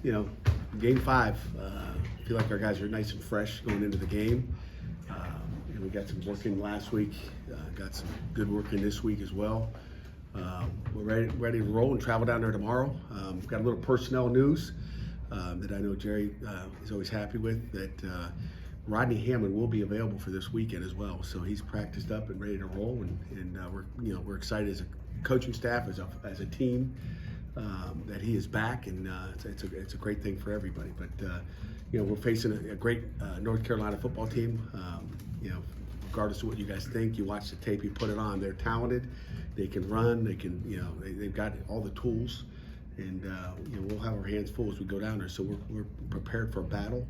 You know, game 5, I feel like our guys are nice and fresh going into the game. And we got some work in last week, got some good work in this week as well. We're ready to roll and travel down there tomorrow. We've got a little personnel news that I know Jerry is always happy with, that Rodney Hammond will be available for this weekend as well. So he's practiced up and ready to roll, and we're excited as a coaching staff, as a team, that he is back, and it's a great thing for everybody. But we're facing a great North Carolina football team. Regardless of what you guys think, you watch the tape, you put it on. They're talented. They can run. They can, they've got all the tools, and we'll have our hands full as we go down there. So we're prepared for a battle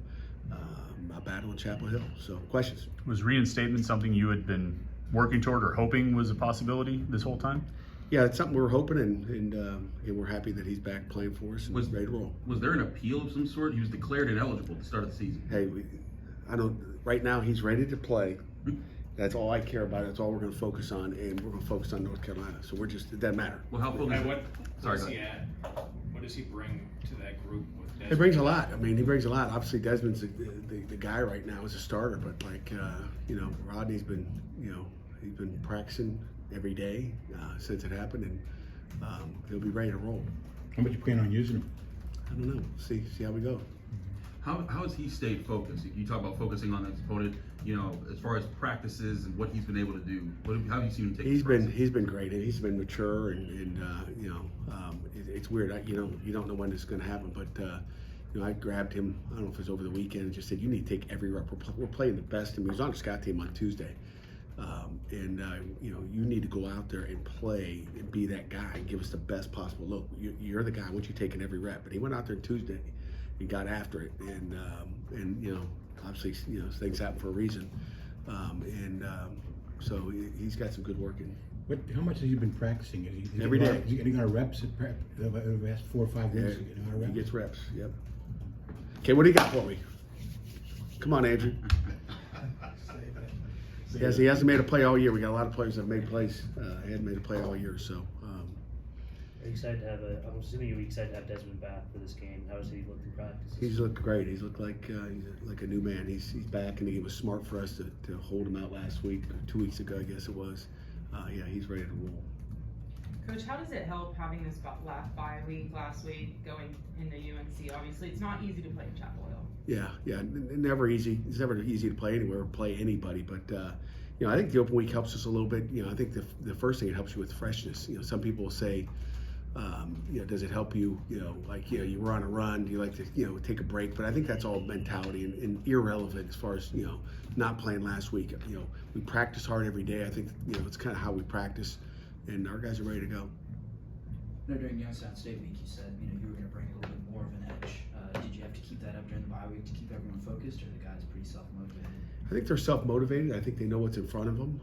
in Chapel Hill. So, questions? Was reinstatement something you had been working toward or hoping was a possibility this whole time? Yeah, it's something we were hoping, and we're happy that he's back playing for us and ready to roll. Was there an appeal of some sort? He was declared ineligible at the start of the season. Hey, right now he's ready to play. That's all I care about. That's all we're going to focus on, and we're going to focus on North Carolina. So it doesn't matter. Well, how focused? What does he add? What does he bring to that group? He brings a lot. I mean, he brings a lot. Obviously, Desmond's the guy right now as a starter, but Rodney's been, he's been practicing every day since it happened, and he'll be ready to roll. How much you plan on using him? I don't know. See how we go. How has he stayed focused? You talk about focusing on his opponent, as far as practices and what he's been able to do. How have you seen him take? He's been great, and he's been mature, and it's weird. You don't know when it's going to happen, but I grabbed him. I don't know if it was over the weekend, and just said, "You need to take every rep. We're playing the best team." He was on the scout team on Tuesday, you need to go out there and play and be that guy and give us the best possible look. You're the guy. I want you taking every rep. But he went out there Tuesday and got after it, and obviously things happen for a reason, so he's got some good work in. How much has he been practicing? Every day. Is he getting our reps the last 4 or 5 weeks? Yeah, he gets reps. Yep. Okay, what do you got for me? Come on, Andrew. Yes, he hasn't made a play all year. We got a lot of players that have made plays. He hadn't made a play all year, so. Are you excited to have I'm assuming you're excited to have Desmond back for this game. How has he looked in practice? He's looked great. He's looked like a new man. He's back, and it was smart for us to hold him out last week, or 2 weeks ago, I guess it was. He's ready to roll. Coach, how does it help having this bye week last week going into UNC? Obviously, it's not easy to play in Chapel Hill. Yeah, never easy. It's never easy to play anywhere or play anybody, but I think the open week helps us a little bit. I think the first thing, it helps you with freshness. Some people will say, does it help you? You were on a run. You like to take a break, but I think that's all mentality and irrelevant as far as not playing last week. We practice hard every day. I think it's kind of how we practice, and our guys are ready to go. During Youngstown State Week, you said you were going to bring a little bit more of an edge. Did you have to keep that up during the bye week to keep everyone focused, or are the guys pretty self-motivated? I think they're self-motivated. I think they know what's in front of them,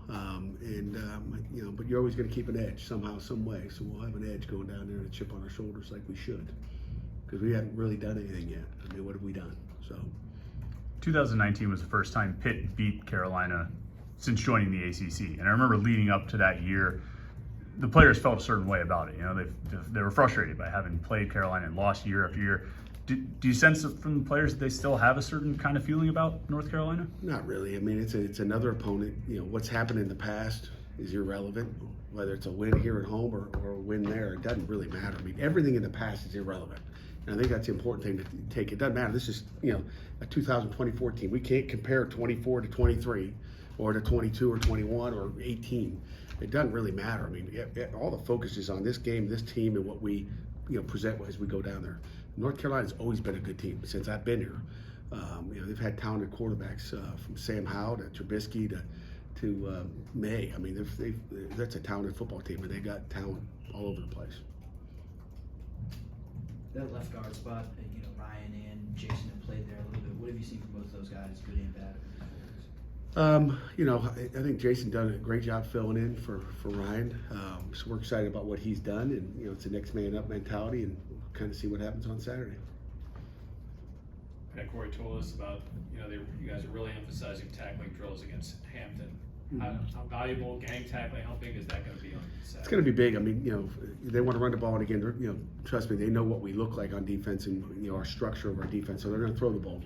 but you're always going to keep an edge somehow, some way. So we'll have an edge going down there and a chip on our shoulders like we should, because we haven't really done anything yet. I mean, what have we done? So 2019 was the first time Pitt beat Carolina since joining the ACC, and I remember leading up to that year, the players felt a certain way about it. They were frustrated by having played Carolina and lost year after year. Do you sense from the players that they still have a certain kind of feeling about North Carolina? Not really. I mean, it's another opponent. What's happened in the past is irrelevant. Whether it's a win here at home or a win there, it doesn't really matter. I mean, everything in the past is irrelevant. And I think that's the important thing to take. It doesn't matter. This is, a 2024 team. We can't compare 24 to 23 or to 22 or 21 or 18. It doesn't really matter. I mean, all the focus is on this game, this team, and what we present as we go down there. North Carolina's always been a good team since I've been here. They've had talented quarterbacks from Sam Howell to Trubisky to May. I mean, that's a talented football team, and they got talent all over the place. That left guard spot, Ryan and Jason have played there a little bit. What have you seen from both those guys, good and bad? I think Jason done a great job filling in for Ryan. So we're excited about what he's done, and it's a next man up mentality, and we'll kind of see what happens on Saturday. Pat Corey told us about you guys are really emphasizing tackling drills against Hampton. How valuable gang tackling? How big is that going to be on Saturday? It's going to be big. I mean, they want to run the ball, and again, trust me, they know what we look like on defense and our structure of our defense, so they're going to throw the ball,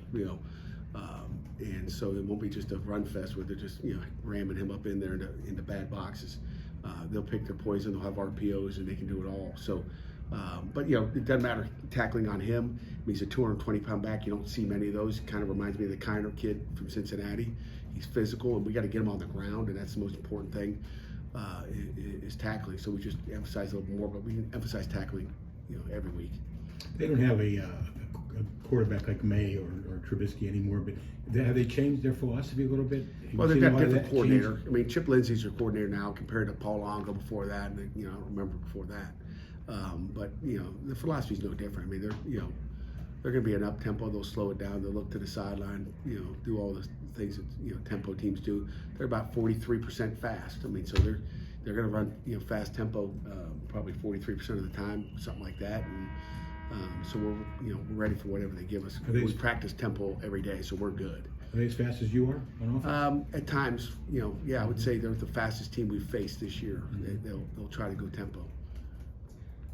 and so it won't be just a run fest where they're just ramming him up in there in the bad boxes. They'll pick their poison. They'll have RPOs, and they can do it all. So, but it doesn't matter tackling on him. I mean, he's a 220-pound back. You don't see many of those. Kind of reminds me of the Kiner kid from Cincinnati. He's physical, and we got to get him on the ground, and that's the most important thing is tackling. So we just emphasize a little more, but we can emphasize tackling, every week. They don't have a quarterback like May or Trubisky anymore, but have they changed their philosophy a little bit? Well, You they've seen a got lot of different that coordinator. change? I mean, Chip Lindsey's their coordinator now compared to Paul Longo before that, and I don't remember before that. But the philosophy's no different. I mean, they're going to be an up tempo. They'll slow it down. They'll look to the sideline. Do all the things that tempo teams do. They're about 43% fast. I mean, so they're going to run fast tempo probably 43% of the time, something like that. And so we're ready for whatever they give us. We practice tempo every day, so we're good. Are they as fast as you are on offense? At times, I would say they're the fastest team we've faced this year. They'll try to go tempo.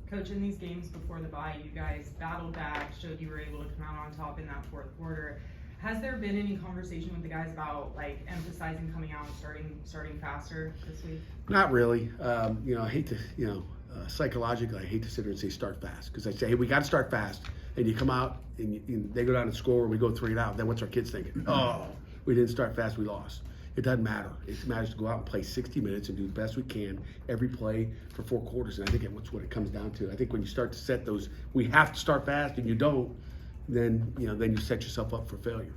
Coach, in these games before the bye, you guys battled back, showed you were able to come out on top in that fourth quarter. Has there been any conversation with the guys about emphasizing coming out and starting faster this week? Not really. I hate to, psychologically, I hate to sit here and say start fast because I say, hey, we got to start fast. And you come out and they go down and score and we go 3 and out. Then what's our kids thinking? Oh, we didn't start fast, we lost. It doesn't matter. It matters to go out and play 60 minutes and do the best we can every play for 4 quarters. And I think that's what it comes down to. I think when you start to set those, we have to start fast, and you don't, then you set yourself up for failure.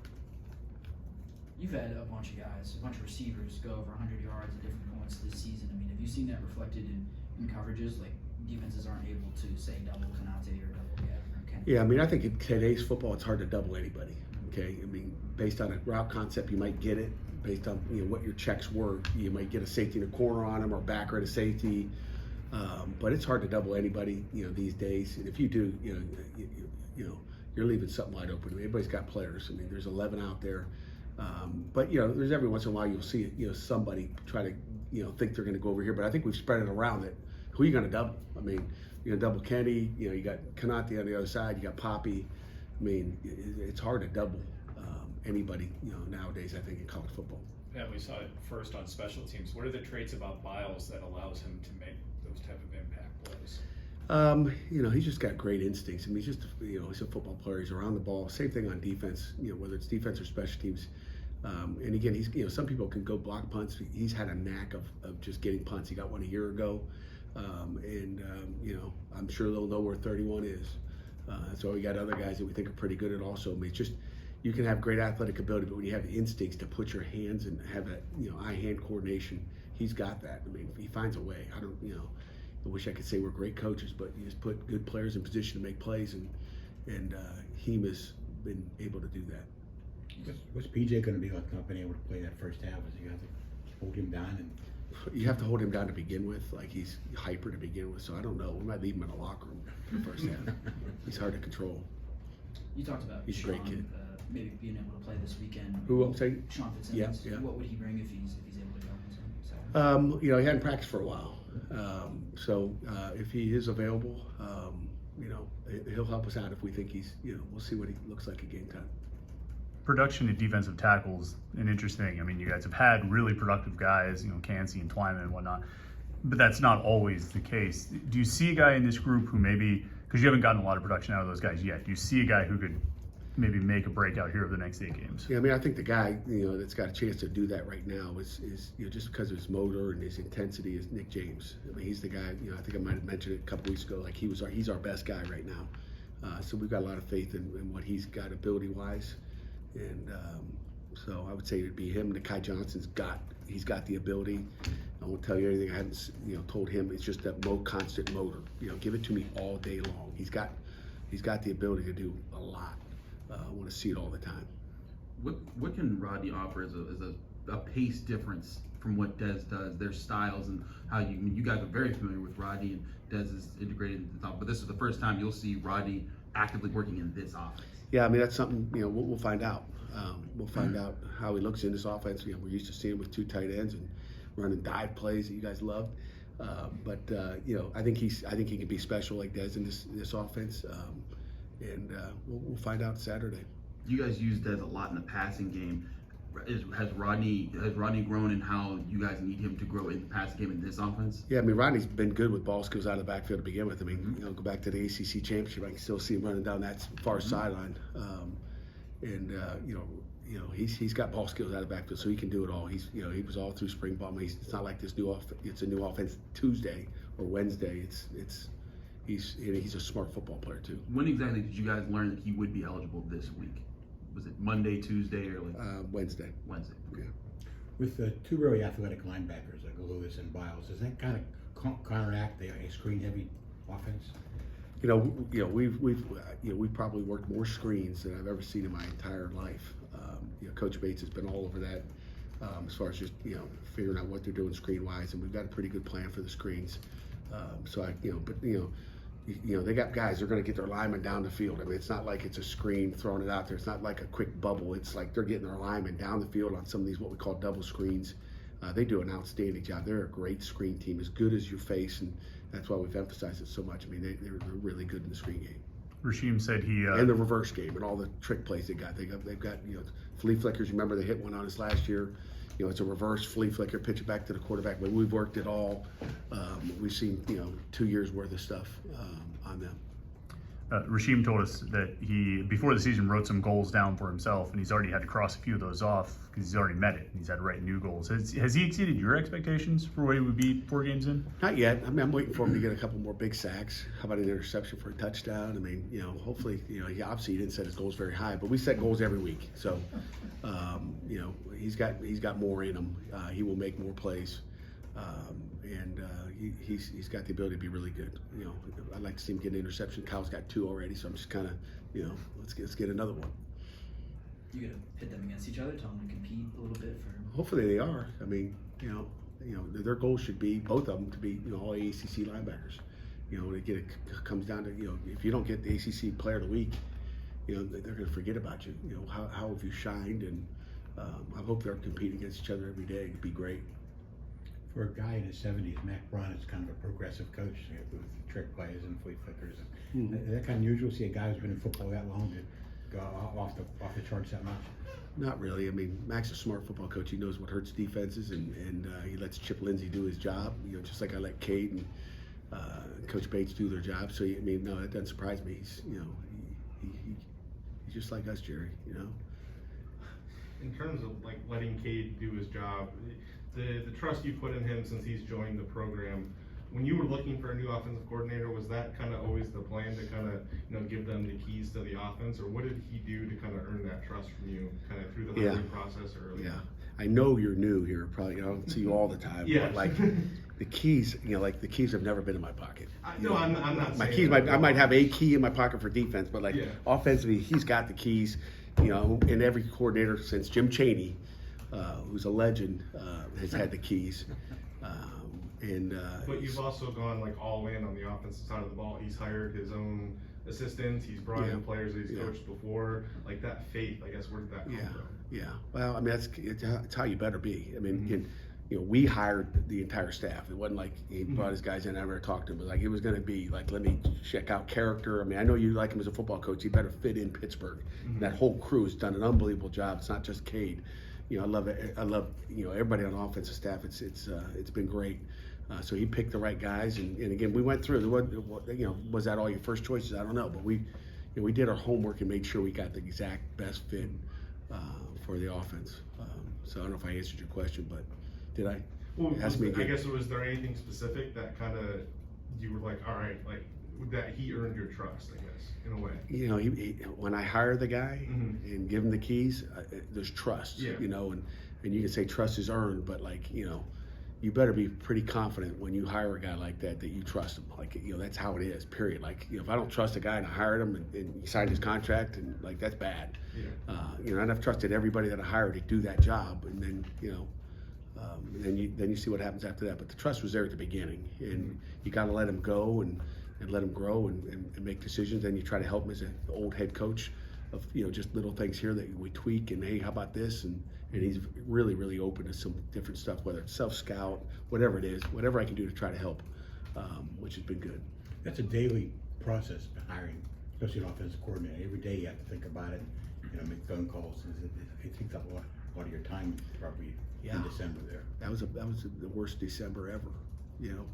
You've had a bunch of guys, a bunch of receivers go over 100 yards at different points this season. I mean, have you seen that reflected in coverages? Like defenses aren't able to say double Konate or double Gavin or Kenny? Yeah, I mean, I think in today's football, it's hard to double anybody. Okay, I mean, based on a route concept, you might get it. Based on what your checks were, you might get a safety in a corner on them or backer at a safety. But it's hard to double anybody, these days. And if you do, you're leaving something wide open. I mean, everybody's got players. I mean, there's 11 out there. But there's every once in a while you'll see somebody try to think they're going to go over here. But I think we've spread it around that. Who are you going to double? I mean, you're going to double Kenny. You got Konate on the other side. You got Poppy. I mean, it's hard to double anybody, nowadays, I think, in college football. Yeah, we saw it first on special teams. What are the traits about Miles that allows him to make those type of impact plays? He's just got great instincts. I mean, he's just, he's a football player. He's around the ball. Same thing on defense, whether it's defense or special teams. And again, he's, some people can go block punts. He's had a knack of just getting punts. He got one a year ago. I'm sure they'll know where 31 is. So we got other guys that we think are pretty good at also. I mean, it's just, you can have great athletic ability, but when you have the instincts to put your hands and have that, eye-hand coordination, he's got that. I mean, he finds a way. I wish I could say we're great coaches, but you just put good players in position to make plays, and Heem has been able to do that. What's PJ going to be like not being able to play that first half? Is you have to hold him down? And you have to hold him down to begin with. Like, he's hyper to begin with, so I don't know. We might leave him in the locker room for the first half. He's hard to control. You taled about He's a great kid. Maybe being able to play this weekend. Who I'm saying? Sean Fitzsimmons. Yeah. What would he bring if he's able to go? He hadn't practiced for a while. So if he is available, he'll help us out if we think he's, we'll see what he looks like at game time. Production at defensive tackles, an interesting. I mean, you guys have had really productive guys, Cansey and Twyman and whatnot, but that's not always the case. Do you see a guy in this group who maybe, because you haven't gotten a lot of production out of those guys yet, do you see a guy who could maybe make a breakout here over the next 8 games? Yeah, I mean, I think the guy, that's got a chance to do that right now is just because of his motor and his intensity is Nick James. I mean, he's the guy, I think I might have mentioned it a couple weeks ago, like he's our best guy right now. So we've got a lot of faith in what he's got ability-wise. And so I would say it'd be him. Nakai Johnson's he's got the ability. I won't tell you anything I haven't, told him. It's just that constant motor. Give it to me all day long. He's got the ability to do a lot. I want to see it all the time. What can Rodney offer as a pace difference from what Dez does? Their styles and how you guys are very familiar with Rodney, and Dez is integrated into the top. But this is the first time you'll see Rodney actively working in this offense? Yeah, I mean, that's something, we'll find out. We'll find out how he looks in this offense. We're used to seeing him with 2 tight ends and running dive plays that you guys loved. But I think he can be special like Dez in this offense. And we'll find out Saturday. You guys use Dez a lot in the passing game. Has Rodney grown in how you guys need him to grow in the passing game in this offense? Yeah, I mean, Rodney's been good with ball skills out of the backfield to begin with. I mean, go back to the ACC championship, I can still see him running down that far sideline. He's got ball skills out of the backfield, so he can do it all. He was all through spring ball. I mean, it's not like this it's a new offense Tuesday or Wednesday. He's a smart football player too. When exactly did you guys learn that he would be eligible this week? Was it Monday, Tuesday, or like Wednesday? Wednesday. Yeah. With the 2 really athletic linebackers like Lewis and Biles, does that kind of counteract a screen-heavy offense? We've probably worked more screens than I've ever seen in my entire life. Coach Bates has been all over that as far as just figuring out what they're doing screen-wise, and we've got a pretty good plan for the screens. They got guys. They're going to get their linemen down the field. I mean, it's not like it's a screen throwing it out there. It's not like a quick bubble. It's like they're getting their linemen down the field on some of these what we call double screens. They do an outstanding job. They're a great screen team, as good as you face, and that's why we've emphasized it so much. I mean, they're really good in the screen game. Rasheem said he and the reverse game and all the trick plays they've got flea flickers. Remember they hit one on us last year. It's a reverse flea flicker, pitch it back to the quarterback. But we've worked it all. We've seen 2 years worth of stuff on them. Rasheem told us that he, before the season, wrote some goals down for himself, and he's already had to cross a few of those off because he's already met it. And he's had to write new goals. Has he exceeded your expectations for what he would be 4 games in? Not yet. I mean, I'm waiting for him to get a couple more big sacks. How about an interception for a touchdown? I mean, hopefully, he obviously didn't set his goals very high, but we set goals every week. So, he's got more in him. He will make more plays. He's got the ability to be really good. I'd like to see him get an interception. Kyle's got 2 already, so I'm just kind of, let's get another one. You gotta pit them against each other, tell them to compete a little bit for. Hopefully they are. I mean, their goal should be both of them to be all ACC linebackers. It comes down to if you don't get the ACC Player of the Week, they're going to forget about you. How have you shined? And I hope they're competing against each other every day. It'd be great. For a guy in his 70s, Mac Brown is kind of a progressive coach with trick plays and flea flickers. Is that kind of unusual to see a guy who's been in football that long to go off the charts that much? Not really. I mean, Mac's a smart football coach. He knows what hurts defenses, and he lets Chip Lindsey do his job. Just like I let Cade and Coach Bates do their job. So no, that doesn't surprise me. He's he's just like us, Jerry. In terms of like letting Cade do his job, the trust you put in him since he's joined the program, when you were looking for a new offensive coordinator, was that kind of always the plan to kind of give them the keys to the offense, or what did he do to kind of earn that trust from you kind of through the hiring process early? Yeah, I know you're new here. Probably I don't see you all the time. Yeah. But like the keys, the keys have never been in my pocket. No, I'm not. My saying keys. that. I might have a key in my pocket for defense, but offensively, he's got the keys. And every coordinator since Jim Chaney, who's a legend, has had the keys. But you've also gone like all in on the offensive side of the ball. He's hired his own assistants. He's brought in players that he's coached before. Like that faith, I guess, where did that come from? Yeah. Well, I mean, it's how you better be. I mean, we hired the entire staff. It wasn't like he brought his guys in and I never talked to him. But like it was going to be like, let me check out character. I mean, I know you like him as a football coach. He better fit in Pittsburgh. That whole crew has done an unbelievable job. It's not just Cade. I love it. I love everybody on the offensive staff. It's been great. So he picked the right guys, and again we went through. Was that all your first choices? I don't know, but we did our homework and made sure we got the exact best fit for the offense. So I don't know if I answered your question, but did I? Well, Ask me again. I guess was there anything specific that kind of you were like, all right, like that he earned your trust, I guess, in a way. When I hire the guy and give him the keys, there's trust. And you can say trust is earned, but like you better be pretty confident when you hire a guy like that you trust him. Like that's how it is. Period. Like if I don't trust a guy and I hired him and he signed his contract and like that's bad. And I've trusted everybody that I hired to do that job, and then then you see what happens after that. But the trust was there at the beginning, and you got to let him go and and let them grow and make decisions. Then you try to help them as an old head coach of, you know, just little things here that we tweak, and hey, how about this? And he's really, really open to some different stuff, whether it's self-scout, whatever it is, whatever I can do to try to help, which has been good. That's a daily process, hiring, especially an offensive coordinator. Every day you have to think about it, you know, make phone calls. It takes up a lot of your time probably in December there. That was the worst December ever. You know,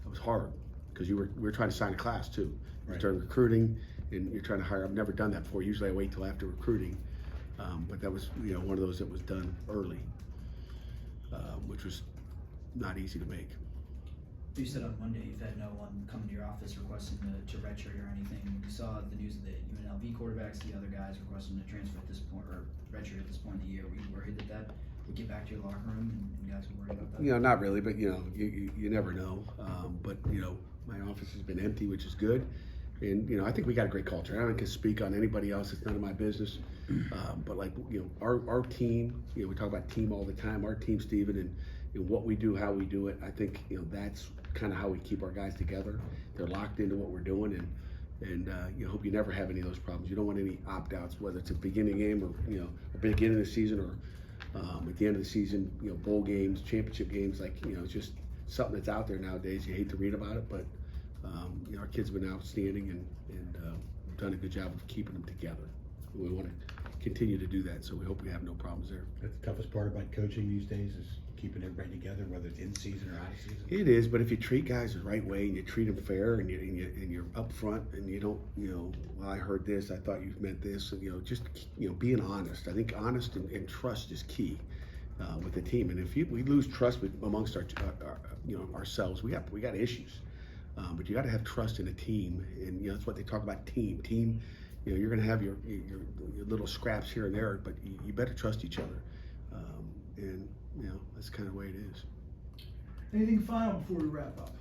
it was hard because we were trying to sign a class too. Right. Started recruiting, and you're trying to hire. I've never done that before. Usually I wait till after recruiting, but that was, you know, one of those that was done early, which was not easy to make. You said on Monday you've had no one come to your office requesting to redshirt or anything. You saw the news of the UNLV quarterbacks, the other guys requesting to transfer at this point or redshirt at this point in the year. Were you worried that would get back to your locker room and guys were worried about that? You know, not really, but you know, you never know. But you know, my office has been empty, which is good. And you know, I think we got a great culture. I don't can speak on anybody else. It's none of my business. But like, you know, our team. You know, we talk about team all the time. Our team, Steven, and what we do, how we do it. I think, you know, that's kind of how we keep our guys together. They're locked into what we're doing, and you hope you never have any of those problems. You don't want any opt-outs, whether it's a beginning game or, you know, a beginning of the season or at the end of the season. You know, bowl games, championship games. Like, you know, it's just something that's out there nowadays. You hate to read about it, but you know, our kids have been outstanding and done a good job of keeping them together. We want to continue to do that, so we hope we have no problems there. That's the toughest part about coaching these days is keeping everybody together, whether it's in season or out of season. It is, but if you treat guys the right way and you treat them fair and you're upfront and you don't, you know, well, I heard this, I thought you meant this, and, you know, just, you know, being honest. I think honest and trust is key with the team. And if we lose trust amongst our you know, ourselves, we got issues. But you got to have trust in a team, and you know, that's what they talk about, team. You know, you're going to have your little scraps here and there, but you better trust each other. And you know, that's kind of the way it is. Anything final before we wrap up?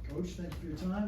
Coach, thanks for your time.